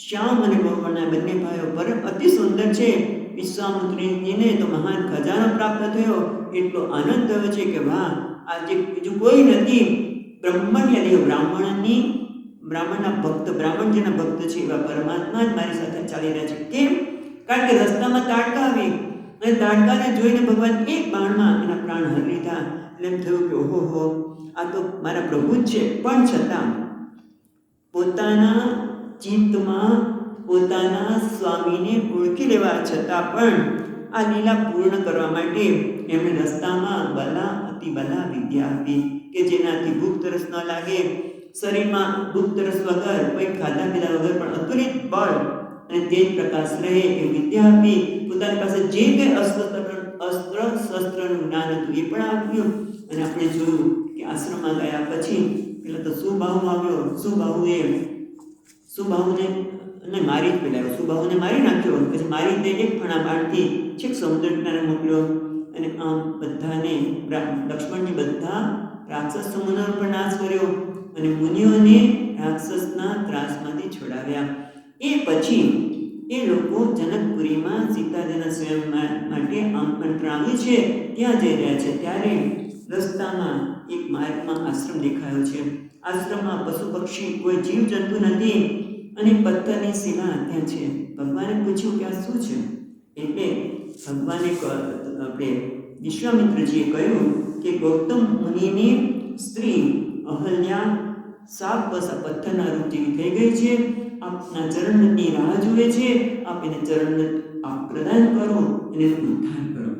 શ્યામ અને ગૌવર્ણના બંને ભાઈઓ પર અતિ સુંદર છે. વિશ્વામિત્રજીને તો મહાન ખજાનો પ્રાપ્ત થયો. એટલો આનંદ થયો છે કે વાહ, આજે બીજું કોઈ નથી. બ્રહ્મણ્ય દેવ, બ્રાહ્મણના ભક્ત, બ્રાહ્મણજીના ભક્ત છે એવા પરમાત્મા જ મારી સાથે ચાલી રહ્યા છે. કેમ? કારણ કે રસ્તામાં તાડકા આવી અને તાડકાને જોઈને ભગવાન એક બાણમાં એના પ્રાણ હરી લીધા. એટલે એમ થયું કે ઓહો, આ તો મારા પ્રભુ જ છે. પણ છતાં પોતાના ચિત્તમાં પોતાના સ્વામીને ઓળખી લેવા છતાં પણ આ લીલા પૂર્ણ કરવા માટે એમણે રસ્તામાં અતિબલા વિદ્યા આપી કે જેનાથી ભૂખ તરસ ન લાગે, શરીરમાં ભૂખ તરસ વગર, કોઈ ખાધા પીધા વગર પણ અતુલિત બળ અને તેજ પ્રકાશ રહે એ વિદ્યા આપી. પોતાની પાસે જે કંઈ અસ્ત્ર શસ્ત્રનું જ્ઞાન હતું એ પણ આપ્યું. અને આપણે જોયું કે આશ્રમમાં ગયા પછી પેલા તો સુબાહુ આવ્યો. સુબાહુને મારી જ પેલાયો, સુબાહુને મારી નાખ્યો. પછી મારી તે એક ફણા બાણથી છેક સમુદ્ર કિનારે મોકલ્યો. અને આમ બધાને લક્ષ્મણજી બધા રાક્ષસ સમૂહનો પણ નાશ કર્યો અને મુનિઓને રાક્ષસના ત્રાસમાંથી છોડાવ્યા. એ પછી એ લોકો જનકપુરીમાં સીતાજીના સ્વયં માટે આમંત્રણ આવ્યું છે ત્યાં જઈ રહ્યા છે. ત્યારે રસ્તામાં એક માર્ગમાં આશ્રમ દેખાયો છે. આશ્રમમાં પશુ પક્ષી કોઈ જીવ જંતુ નથી અને પથ્થરની શિલા ત્યાં છે. ભગવાને પૂછ્યું કે આ શું છે? એટલે ભગવાને આપણે વિશ્વામિત્રજીએ કહ્યું કે ગૌતમ મુનિની સ્ત્રી અહલ્યા સાપ બસા પથ્થરના રૂપ જેવી થઈ ગઈ છે. આપના ચરણની રાહ જુએ છે. આપ એને ચરણ આપ પ્રદાન કરો અને ઉદ્ધાર કરો.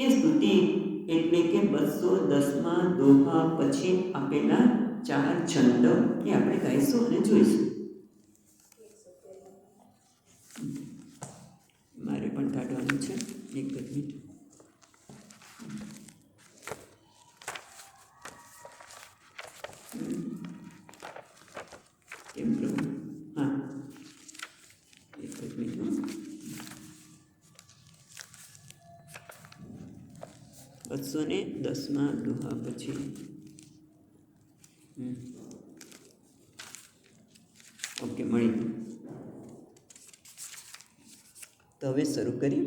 એ સ્તુતિ એટલે કે 210માં દોહા પછી આપેલા 4 છંદ એ આપણે ગાઈશું અને જોઈશું. મારે પણ કાઢવાનું છે, એક મિનિટ. કેમ પ્રભુ? હા, એક મિનિટ. 210માં દોહા પછી ઓકે, મળી ગયું. તો હવે શરૂ કરી.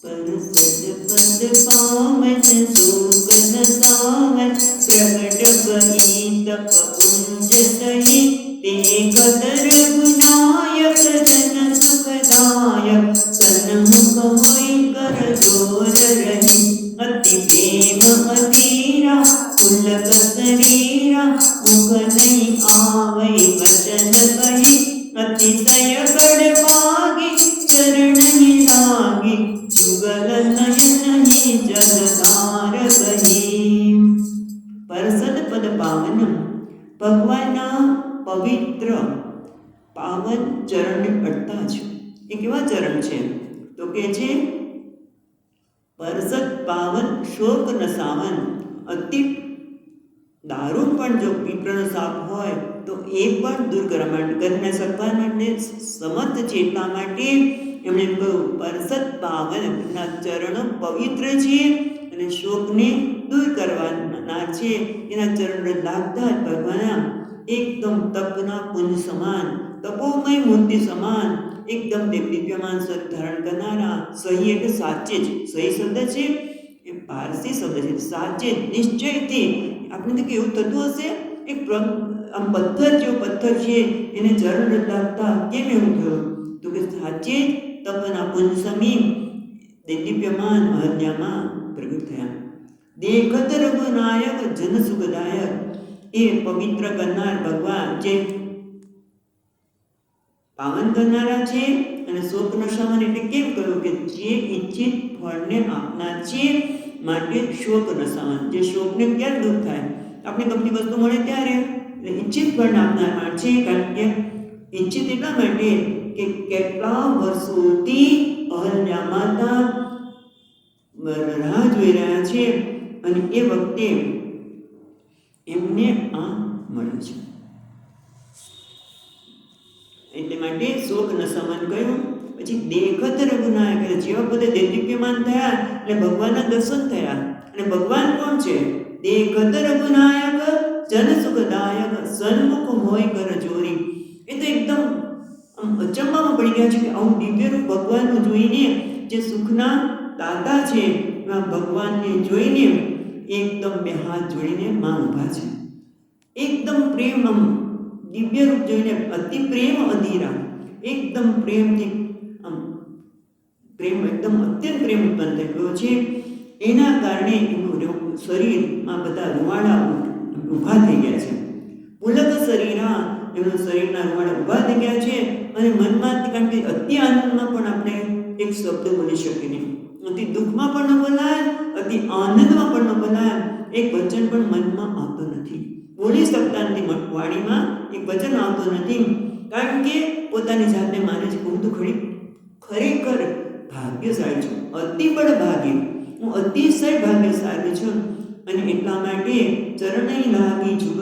પરસદ પદ પાવન સુગન સાવન પ્રગટ બહી તપ પુંજ સહી તે કદર ગુનાયક જન સુખદાયક સન્મુખ હોય કર જોર રહી અતિ પ્રેમ અધીરા પુલક શરીરા મુખ નહીં આવઈ વચન કહી અતિશય ગઢ ભાગી ચરણ લાગી જુગલ નયન નહીં જલધાર કહી. પરસદ પદ પાવનમ, ભગવાનના પવિત્ર પાવન ચરણને અડતા છે. એ કેવા ચરણ છે? તો કે છે પરસદ પાવન શોક નસાવન. અતિ દારૂ પણ જો પીપળનો સાપ હોય તો એ પણ દૂર કરવા માટે કરીને શકવા માટે સમર્થ છે. એટલા માટે એમણે કહ્યું પરસદ પાવન, એમના ચરણો પવિત્ર છે અને શોકને દૂર કરવાના છે. એના ચરણને લાગતા જ ભગવાન એકદમ તપના પુંજ સમાન, તપોમય મૂર્તિ સમાન, એકદમ દિવ્યમાન સ્વરૂપ ધારણ કરનારા. સહી એટલે સાચે જ. સહી શબ્દ છે એ પારસી શબ્દ છે. સાચે જ, નિશ્ચયથી. આપણે તો કેવું થતું હશે, એક આમ પથ્થર જેવો પથ્થર છે એને ચરણ લાગતા કેમ એવું થયું? તો કે સાચે જ તપના પુંજ સમી દિવ્યમાન અહલ્યામાં પ્રગટ થયા. દેખત રઘુનાયક જન સુખદાયક. એ પવિત્ર કરનાર ભગવાન જે પાવન કરનારા છે અને શોકનો શમન. એટલે કેમ કહ્યું કે જે ઈચ્છિત ફળને આપનાર છે માટે શોક નસાવન. જે શોકને ક્યારે દૂર થાય? આપણે ગમતી વસ્તુ મળે ત્યારે. એટલે ઈચ્છિત ફળને આપનાર માટે છે. કારણ કે ઈચ્છિત એટલા માટે કે કેટલા વર્ષોથી અહલ્યા માતા રાહ જોઈ રહ્યા છે અને એ વખતે એમને આ મળ્યું છે. એટલે માટે શોક ન સમન કહ્યું. પછી દેખત રઘુનાયક, જેવા બધે દિવ્યમાન થયા એટલે ભગવાનના દર્શન થયા. અને ભગવાન કોણ છે? દેખત રઘુનાયક જન સુખદાયક સન્મુખ હોય કર ચોરી. એ તો એકદમ અચંબામાં પડી ગયા છે કે આવું દિવ્ય રૂપ ભગવાનનું જોઈને, જે સુખના દાતા છે એવા ભગવાનને જોઈને એકદમ બે હાથ જોડીને માં ઊભા છે. એકદમ પ્રેમ, દિવ્ય રૂપ જોઈને અતિ પ્રેમ અધીરા, એકદમ પ્રેમથી પ્રેમ એકદમ અત્યંત પ્રેમ ઉત્પન્ન થઈ ગયો છે. એના કારણે એનું શરીરમાં બધા રૂવાડા ઊભા થઈ ગયા છે. પુલક શરીરા, એમનું શરીરના રૂવાડા ઊભા થઈ ગયા છે. અને મનમાં, કારણ કે અતિ આનંદમાં પણ આપણે એક શબ્દ બોલી શકીએ નહીં, અતિ દુઃખમાં પણ ન બોલાય, અતિ આનંદમાં પણ ન બોલાય, એક વચન પણ મનમાં આવતો નથી, બોલી શકતા નથી. વાણીમાં એક વચન આવતો નથી, કારણ કે પોતાની જાતને માને છે હું તો ખરેખર ભાગ્યશાળી છું, અતિ બળ ભાગ્ય, હું અતિશય ભાગ્યશાળી છું. અને એટલા માટે ચરણય લાગી જુગ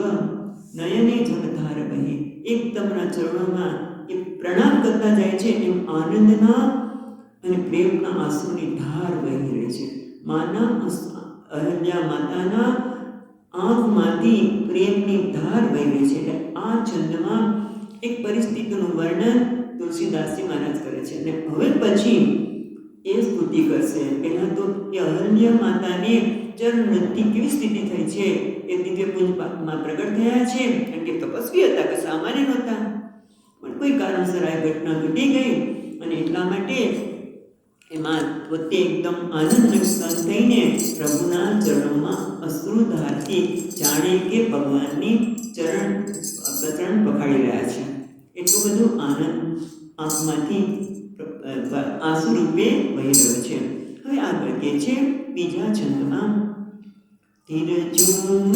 નયને જગધાર બહે, એકદમના ચરણોમાં એ પ્રણામ કરતા જાય છે. એમ આનંદના અને પ્રેમના આંસુની ધાર વહી રહી છે. માના અહલ્યા માતાના આંખમાંથી પ્રેમની ધાર વહી રહી છે. એટલે આ છંદમાં એક પરિસ્થિતિનું વર્ણન તુલસીદાસજી મહારાજ કરે છે. અને હવે પછી એ સ્તુતિ કરશે. પહેલાં તો એ અહલ્યા માતાને ચરણથી કેવી સ્થિતિ થઈ છે એ દિવ્ય પુંજમાં પ્રગટ થયા છે. કારણ કે તપસ્વી હતા, કે સામાન્ય નહોતા, પણ કોઈ કારણસર આ ઘટના ઘટી ગઈ. અને એટલા માટે એમાં પોતે એકદમ આનંદમય થઈને પ્રભુના ચરણોમાં અશ્રુધારથી જાણે કે ભગવાનની ચરણ પકડી રહ્યા છે. એટલું બધું આનંદ આંખમાંથી આંસુ રૂપે વહી રહ્યો છે. હવે આગળ કહે છે બીજા છંદમાં, ધીરજુ મન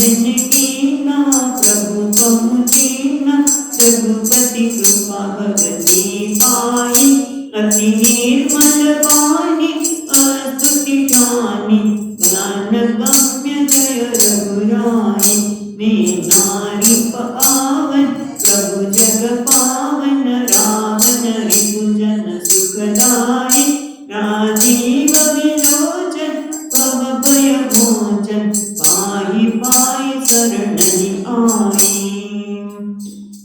કીના પ્રભુ પહુચીના રઘુપતિ કૃપા ભગતી પાઈ અતિ નિર્મલ પાની અસ્તુતિ જાની જ્ઞાન ગમ્ય જય રઘુરાઈ મેં નારી પાવન પ્રભુ જગ પાવન રાવણ રિપુજન સુખદાઈ રાજીવ વિલોચન ભવ ભય મોચન પાહી પાય શરણની આઈ.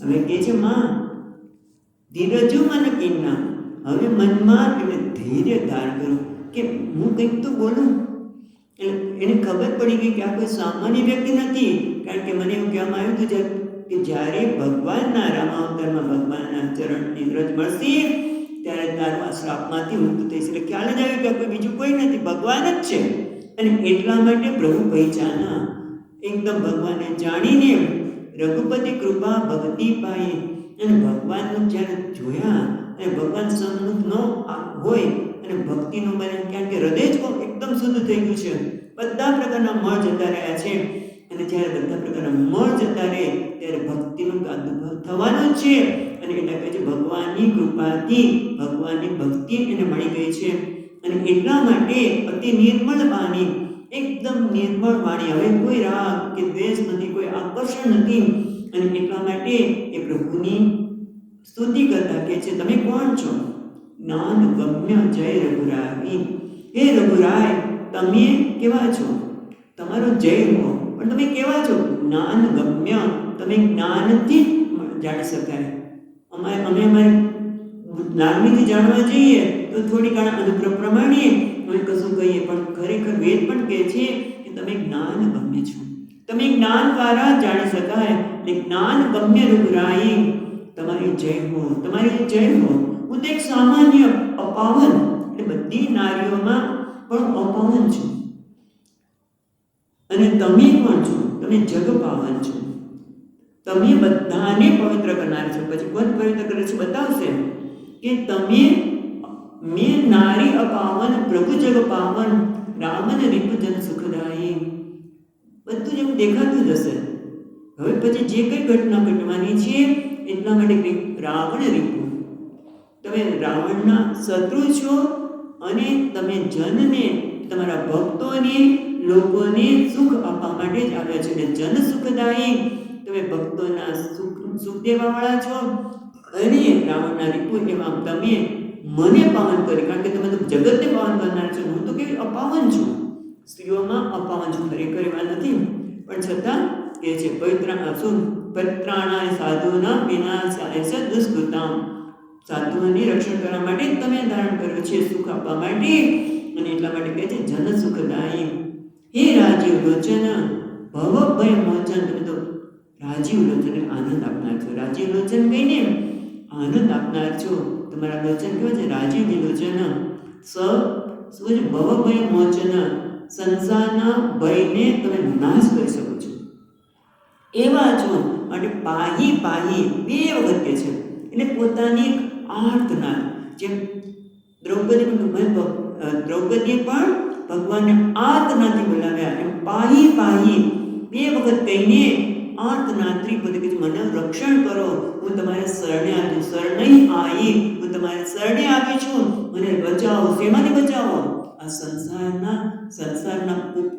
હવે કે છે માં ધીરજુ મન કીના, હવે મનમાં એને ધૈર્ય ધારણ કરો કે હું કંઈક તો બોલું. એટલે એને ખબર પડી ગઈ કે આ કોઈ સામાન્ય વ્યક્તિ નથી. કારણ કે મને એવું કહેવામાં આવ્યું હતું કે જ્યારે ભગવાનના રામાવતારમાં ભગવાનના ચરણની રજ મળશે ત્યારે તારું આ શ્રાપમાંથી મુક્ત થઈશ. એટલે ખ્યાલ જ આવ્યો કે કોઈ બીજું કોઈ નથી, ભગવાન જ છે. અને એટલા માટે પ્રભુ પહેચાના, એકદમ ભગવાનને જાણીને રઘુપતિ કૃપા ભક્તિ પાઈ. અને ભગવાનનું જ્યારે જોયા અને ભગવાન સન્મુખ ન હોય અને ભક્તિનું બને, કારણ કે હૃદય જ એકદમ શુદ્ધ થઈ ગયું છે, બધા પ્રકારના મળ જતા રહ્યા છે. અને જ્યારે બધા પ્રકારના મળ જતા રહે ત્યારે ભક્તિનું પ્રાદુર્ભાવ થવાનો છે. અને એટલે કહે છે ભગવાનની કૃપાથી ભગવાનની ભક્તિ એને મળી ગઈ છે. અને એટલા માટે અતિ નિર્મળ વાણી, એકદમ નિર્મળ વાણી, હવે કોઈ રાગ કે દ્વેષ નથી, કોઈ આકર્ષણ નથી. અને એટલા માટે એ પ્રભુની સ્તુતિ કરતા કહે છે તમે કોણ છો? જ્ઞાન ગમ્ય જય રઘુરાય. હે રઘુરાય, તમે કેવા છો? તમારો જય હો, પણ તમે કેવા છો? જ્ઞાન ગમ્ય, તમે જ્ઞાનથી જાણી શકાય. અમે અમારી લાગણીથી જાણવા જઈએ તો થોડી ઘણા અનુભવ પ્રમાણે અમે કશું કહીએ, પણ ખરેખર વેદ પણ કહે છે કે તમે જ્ઞાન ગમ્ય છો, તમે જ્ઞાન દ્વારા જાણી શકાય. એટલે જ્ઞાન ગમ્ય રઘુરાય, તમારી જય હો, તમારી જય હો. હું તો એક સામાન્ય અપાવન, એટલે બધી નારીઓમાં પણ અપાવન છું. અને તમે કોણ છો? તમે જગ પાવન છો, તમે બધાને પવિત્ર કરનાર છો. પછી કોણ પવિત્ર કરે છે બતાવશે કે તમે મેં નારી અપાવન પ્રભુ જગ પાવન રામન રીપજન સુખદાયી. બધું જેમ દેખાતું જ હશે. હવે પછી જે કઈ ઘટના ઘટવાની છે એટલા માટે રાવણ રીપુ, તમે રાવણના શત્રુ છો. અને તમે જનને, તમારા ભક્તોને, લોકોને સુખ આપવા માટે જ આવ્યા છે. અને જન સુખદાયી, તમે ભક્તોના સુખ દેવાવાળા છો. અને રાવણના રીપુ એવા તમે મને પાવન કરી, કારણ કે તમે તો જગતને પાવન કરનાર છો. હું તો કેવી અપાવન છું, સ્ત્રીઓમાં અપાવન છું, ખરેખર એવા નથી. પણ છતાં કે છે પવિત્રાણાય સાધુના વિનાશાય ચ દુષ્કૃતામ. સાધુઓની રક્ષણ કરવા માટે જ તમે ધારણ કર્યો છે, સુખ આપવા માટે, અને એટલા માટે કહે છે જન સુખદાયી. હે રાજીવ લોચન ભવ ભય મોચન. તમે તો રાજીવ લોચન આનંદ આપનાર છો. રાજીવ લોચન કહીને આનંદ આપનાર છો. તમારા લોચન કેવા છે? રાજીવ લોચન. શું છે? ભવ ભય મોચન. સંસારના ભયને તમે નાશ કરી શકો છો એવા છો. માટે પાહી પાહી 2 વખત કે છે. એટલે પોતાની આર્તનાદ, જેમ દ્રૌપદીએ પણ ભગવાનને આર્તનાદથી બોલાવ્યા, એમ પાહી પાહી 2 વખત કહીને આર્તનાદથી પોતે કે મને રક્ષણ કરો, હું તમારે શરણે આવી છું. શરણઈ આઈ, હું તમારે શરણે આવી છું, મને બચાવો. શેમાંથી બચાવો? આ સંસારના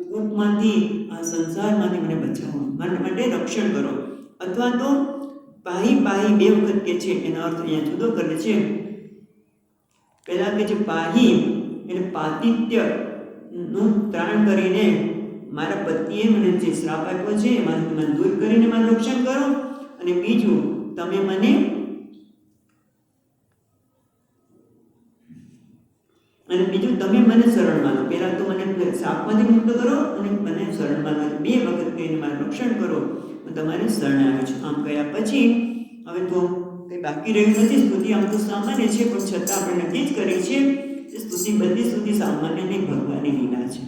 કૂપમાંથી, આ સંસારમાંથી મને બચાવો, મારા માટે રક્ષણ કરો. અથવા તો પાહી પાહી 2 વખત કે છે. એનો અર્થ અહીંયા જુદો કરે છે. પહેલા કે છે પાહી એટલે પાતિત્ય નું ત્રાણ કરીને, મારા પતિએ મને જે શ્રાપ આપ્યો છે એમાંથી તમે દૂર કરીને મારું રક્ષણ કરો. અને બીજું, તમે મને શરણ માનો. પહેલા તો મને શ્રાપમાંથી મુક્ત કરો અને મને શરણ માનો. 2 વખત કહીને મારું રક્ષણ કરો, હું તમારે શરણે આવી છું. આમ કહ્યા પછી હવે તો કંઈ બાકી રહ્યું નથી. સ્તુતિ આમ તો સામાન્ય છે, પણ છતાં આપણે નક્કી જ કરી છે કે બધી સ્તુતિ સામાન્ય નહીં, ભગવાનની લીલા છે.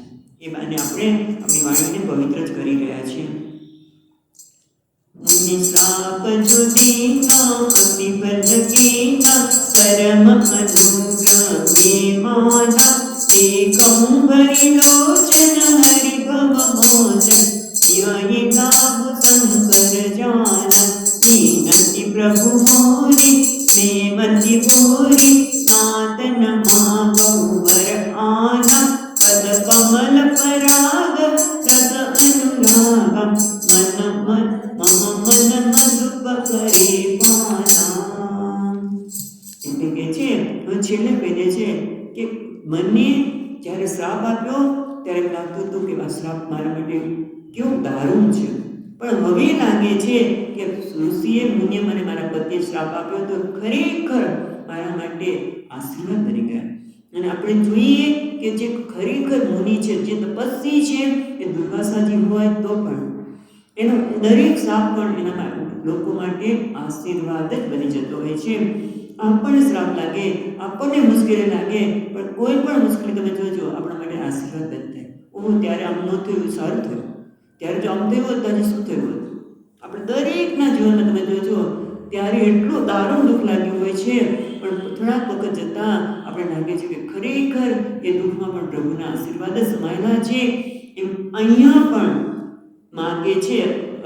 એ બાને આપણે આપણી વાણીને પવિત્ર જ કરી રહ્યા છીએ. નિશાપ જુદીના અતિ બલકીના પરમ અનુગ્રહ માના એકમ ભરી લોચન હરિ ભવ મોચન યહી ગાવ શંકર જાન મીનતિ પ્રભુ મોરી મેમતિ ભૂરી નાતન માગૌ વર આના પદ કમલ પરાગ રસ અનુરાગમ મન મધુપ કરે પાના. એટલે કે છે, છેલ્લે કહી દે છે કે મને જ્યારે શ્રાપ આપ્યો ત્યારે એમ લાગતું હતું કે આ શ્રાપ મારા માટે કેવું દારૂણ છે, પણ હવે લાગે છે કે ઋષિએ મુનિએ મને મારા પતિએ શ્રાપ આપ્યો તો ખરેખર મારા માટે આશીર્વાદ બની ગયા. અને આપણે જોઈએ કે જે ખરેખર મુનિ છે, જે તપસ્વી છે, એ દુર્વાસાજી હોય તો પણ એનો દરેક શ્રાપ પણ એના લોકો માટે આશીર્વાદ જ બની જતો હોય છે. આપણને શ્રાપ લાગે, આપણને મુશ્કેલી લાગે, પણ કોઈ પણ મુશ્કેલી તમે જોજો આપણા માટે આશીર્વાદ જ થાય. ત્યારે આમ ન થયું, સારું થયું. ત્યારે જો આમ થયું હોત તો શું થયું હોત? આપણે દરેકના જીવનમાં તમે જોજો ત્યારે એટલું દારૂણ દુઃખ લાગ્યું હોય છે, પણ થોડાક વખત જતાં આપણે લાગે છે કે ખરેખર એ દુઃખમાં પણ પ્રભુના આશીર્વાદ જ સમાયેલા છે. એમ અહીંયા પણ માગે છે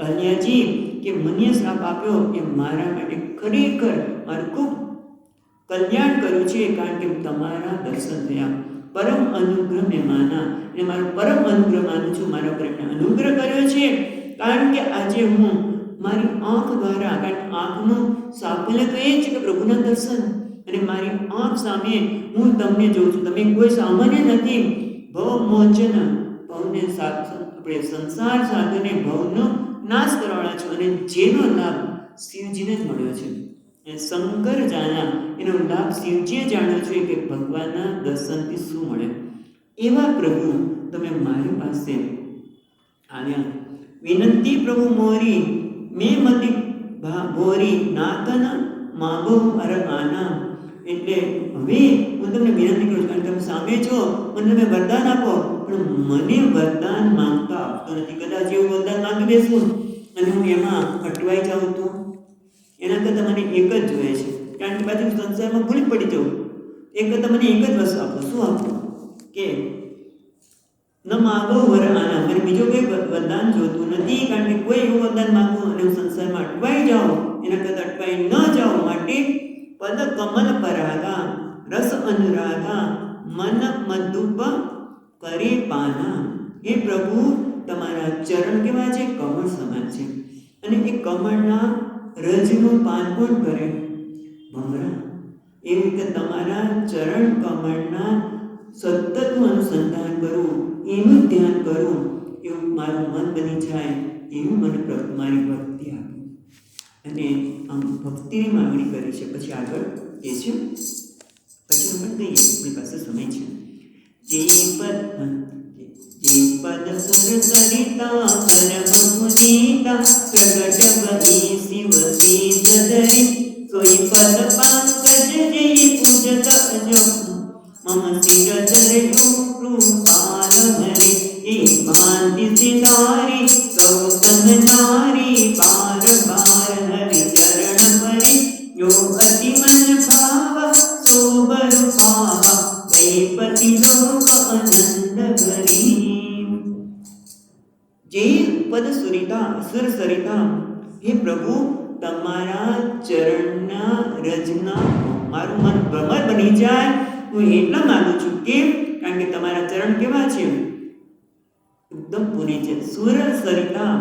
અહલ્યાજી કે મને શ્રાપ આપ્યો એ મારા માટે ખરેખર મારું ખૂબ કલ્યાણ કર્યું છે, કારણ કે તમારા દર્શન થયા. પરમ અનુગ્રહ મેં માના, એટલે મારો પરમ અનુગ્રહ માનું છું. મારા પર એમને અનુગ્રહ કર્યો છે, કારણ કે આજે હું મારી આંખ દ્વારા, કારણ કે આંખનું સાફલ્ય તો એ જ કે પ્રભુના દર્શન, અને મારી આંખ સામે હું તમને જોઉં છું. તમે કોઈ સામાન્ય નથી. ભવ મોચન, ભવને આપણે સંસાર સાધને ભવનો નાશ કરવાના છો, અને જેનો લાભ શિવજીને જ મળ્યો છે. શંકર જાણ્યા, એનો લાભ શિવજીએ જાણ્યો છે કે ભગવાનના દર્શનથી શું મળે. એવા પ્રભુ તમે મારી પાસે આવ્યા. વિનંતી પ્રભુ મોરી મેં મતિ ભોરી નાતન માગો અરમાના. એટલે હવે હું તમને વિનંતી કરું છું, કારણ કે તમે સામે છો, મને તમે વરદાન આપો, પણ મને વરદાન માંગતા આપતો નથી. કદાચ એવું વરદાન માંગી બેસું અને હું એમાં અટવાઈ જાઉં તો એના કરતાં મને એક જ જોઈએ છે, કારણ કે પાછું સંસારમાં ભૂલી પડી જાઉં. એક કરતાં મને એક જ વસ્તુ આપો. શું આપો? કે ન માગો વર આના, મને બીજો કોઈ વરદાન જોતું નથી, કારણ કે કોઈ એવું વરદાન માગું અને હું સંસારમાં અટવાઈ જાઉં, એના કરતાં અટવાઈ ન જાઉં માટે પદ કમલ પરાગા રસ અનુરાગા મન મધુપ કરે પાના. હે પ્રભુ, તમારા ચરણ કેવા છે? કમળ સમાન છે. અને એ કમળના રજનું પાન કોણ કરે? ભમરા. એવી રીતે તમારા ચરણ કમળના સતતનું અનુસંધાન કરું, એનું ધ્યાન કરું, એવું મારું મન બની જાય એવી મને તમારી ભક્તિ આપો. અને આમ ભક્તિની માંગણી કરી છે. પછી આગળ એ છે, પછી પણ કહીએ, આપણી પાસે સમય છે. જે પદ સુર સરિતા પરમ પુનીતા પ્રગટ ભઈ શિવ શીશ ધરી સોઈ પદ પંકજ જઈ પૂજત અજો મમ શિર ધર્યો કૃપાલ હરે એ ભાંતિ સિતારી ગૌતમ નારી બાર બાર હરિ ચરણ પરી જો અતિ મન ભાવ સોબર પાવા વૈપતિ લોક આનંદ ભરી. જે પદ સુર સરિતા, હે પ્રભુ તમારા ચરણના રજના મારું મન ભ્રમર બની જાય. હું એટલા માનું છું કે કારણ કે તમારા ચરણ કેવા છે, એકદમ પૂરી છે. સુર સરિતા,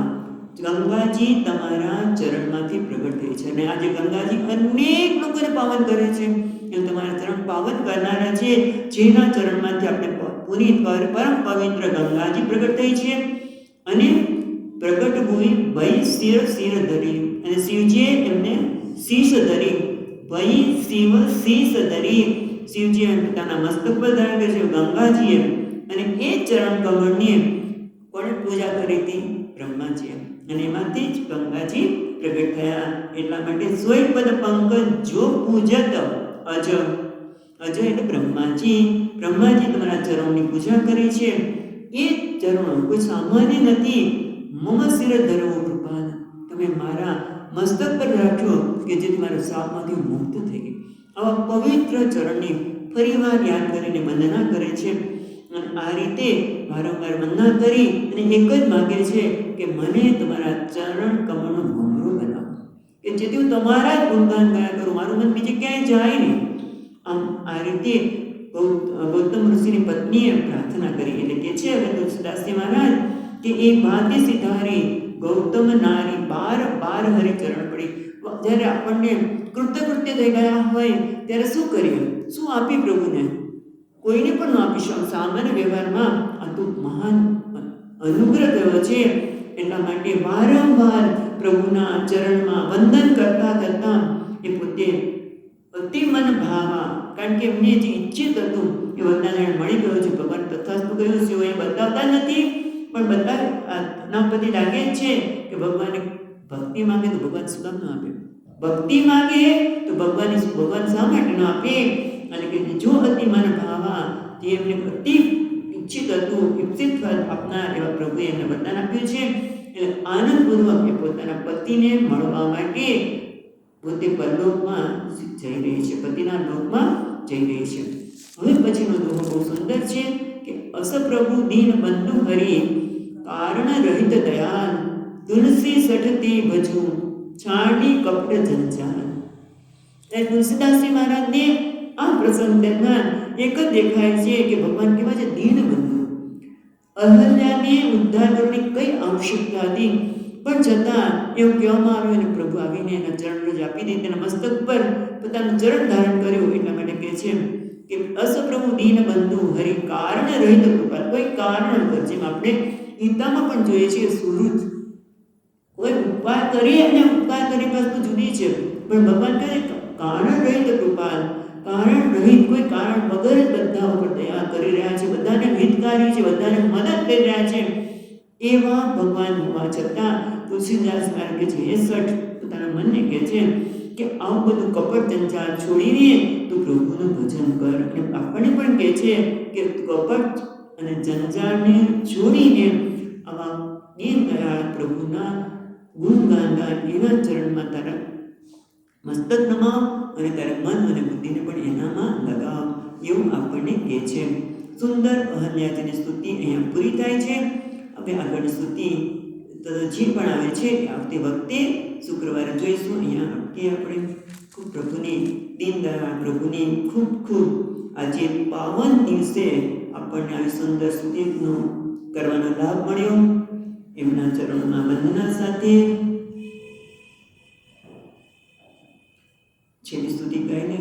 ગંગાજી તમારા ચરણમાંથી પ્રગટ થઈ છે. અને આજે ગંગાજી અનેક લોકોને પાવન કરે છે. એ તમારા ચરણ પાવન કરનારા છે, જેના ચરણમાંથી આપણે પૂરી પરમ પવિત્ર ગંગાજી પ્રગટ થઈ છે. અને પ્રગટ ભૂમિ ભય શિર ધરી, અને શિવજીએ એમને શીશ ધરી. ભય શિવ શીશ ધરી, શિવજીએ પોતાના મસ્તક પર ધારણ કરે છે ગંગાજીએ. અને એ ચરણ કમળની કોણે પૂજા કરી હતી? બ્રહ્માજીએ. અને એમાંથી જ ગંગાજી પ્રગટ થયા. એટલા માટે સોય પદ પંકજ જો પૂજત અજ, અજ એટલે બ્રહ્માજી. બ્રહ્માજી તમારા ચરણની પૂજા કરી છે. એ ચરણો કોઈ સામાન્ય નથી. મમ શિર ધરો કૃપાલ, તમે મારા મસ્તક પર રાખો કે જે તમારા શાપમાંથી મુક્ત થઈ ગઈ. આવા પવિત્ર ચરણની ફરીવાર યાદ કરીને વંદના કરે છે. અને આ રીતે વારંવાર વંદના કરી અને એક જ માગે છે કે મને તમારા ચરણ કમળનો ઘૂંઘરો બનાવો, કે જેથી હું તમારા જ ગુણગાન ગાયા કરું, મારું મન બીજે ક્યાંય જાય નહીં. આમ આ રીતે ગૌતમ ઋષિની પત્નીએ પ્રાર્થના કરી. એટલે કે છે હવે તુલસીદાસજી મહારાજ કે એ ભાંતિ સિધારી ગૌતમ નારી બાર બાર હરિ ચરણ પડી. જ્યારે આપણને કૃત્ય થઈ ગયા હોય ત્યારે શું કરીએ? શું આપી પ્રભુને? કોઈને પણ ન આપી શકો. સામાન્ય વ્યવહારમાં આ તો મહાન અનુગ્રહ થયો છે. એટલા માટે વારંવાર પ્રભુના ચરણમાં વંદન કરતા કરતા એ પોતે અતિ મન ભાવા, કારણ કે એમને જે ઈચ્છિત હતું એ બધાને મળી ગયું છે. ભગવાન તથાસ્તુ કહ્યું છે, એ બતાવતા નથી પણ બધા નાપતિ લાગે છે કે ભગવાને ભક્તિ માંગે તો ભગવાન શું કામ ન આપે? ભક્તિ માંગે તો ભગવાન શા માટે ન આપે? અને કે જો અતિ મન ભાવા, જે એમને અતિ ઈચ્છિત હતું, ઈપ્સિત ફળ આપનાર એવા પ્રભુએ એમને વરદાન આપ્યું છે. એટલે આનંદપૂર્વક એ પોતાના પતિને મળવા માટે પોતે પરલોકમાં જઈ રહી છે, પતિના લોકમાં જઈ રહી છે. હવે પછીનો દોહો બહુ સુંદર છે કે અસ પ્રભુ દીન બંધુ હરિ કારણ રહિત દયાલ તુલસી સઠતી ભજુ છાડી કપટ જંજાલ. એ તુલસીદાસજી મહારાજને આ પ્રસંગ દરમિયાન એક જ દેખાય છે કે ભગવાન કેવા છે? દીન બંધુ. અહલ્યાને ઉદ્ધાર કરવાની કઈ આવશ્યકતા હતી, પણ છતાં એવું કહેવામાં આવ્યું અને પ્રભુ આવીને એના ચરણ રજ આપી દીધી, તેના મસ્તક પર પોતાનું ચરણ ધારણ કર્યું. એટલા માટે કહે છે કે અસ પ્રભુ દીન બંધુ હરિ કારણ રહિત કૃપા. કોઈ કારણ વગર, જેમ આપણે ગીતામાં પણ જોઈએ છીએ, સુહૃદ કોઈ ઉપકાર કરી અને ઉપકાર કરી વસ્તુ જુદી છે, પણ ભગવાન કહે કારણ રહિત કૃપાલ. કારણ રહિત, કોઈ કારણ વગર જ બધા ઉપર દયા કરી રહ્યા છે, બધાને હિતકારી છે, બધાને મદદ કરી રહ્યા છે. એવા ભગવાન હોવા છતાં તુલસીદાસ મહારાજ કે છે, 60 પોતાના મનને કહે છે કે આવું બધું કપટ જંજાળ છોડીને તું પ્રભુનું ભજન કર. અને આપણને પણ કહે છે કે કપટ અને જંજાળને છોડીને આવા દીન દયાળ પ્રભુના ગુણગાન ગાન, એના ચરણમાં તારા મસ્તક નમાવ અને તારા મન અને બુદ્ધિને પણ એનામાં લગાવ, એવું આપણને કહે છે. સુંદર અહલ્યાજીની સ્તુતિ અહીંયા પૂરી થાય છે. હવે આગળની સ્તુતિ જે પણ આવે છે આવતી વખતે શુક્રવારે જોઈશું. અહીંયા અટકે આપણે. ખૂબ પ્રભુની દીન દયાળ પ્રભુની ખૂબ ખૂબ આજે પાવન દિવસે આપણને આવી સુંદર સ્તુતિનો કરવાનો લાભ મળ્યો. એમના ચરણોમાં વંદના સાથે છેલ્લી સ્તુતિ ગાઈને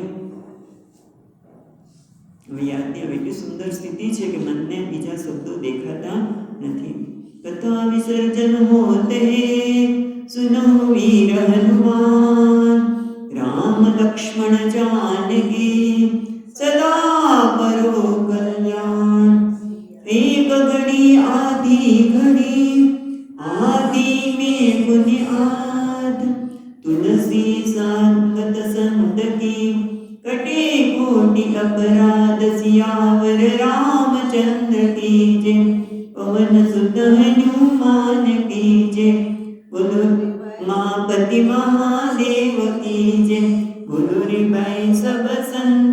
હવે યાદ નહીં આવે. એટલી સુંદર સ્થિતિ છે કે મનને બીજા શબ્દો દેખાતા નથી. कथा विसर्जन होते सुनो वीर हनुमान, राम लक्ष्मण जानकी सदा करो कल्याण। एक घड़ी आदि में बुनियाद, तुलसी साधवत संत की कटे कोटि अपराध, सियावर रामचंद्र की जय, पवन सुत हनुमान की जय, बोलो मापति महादेव की जय, बोलो रे भाई सब संत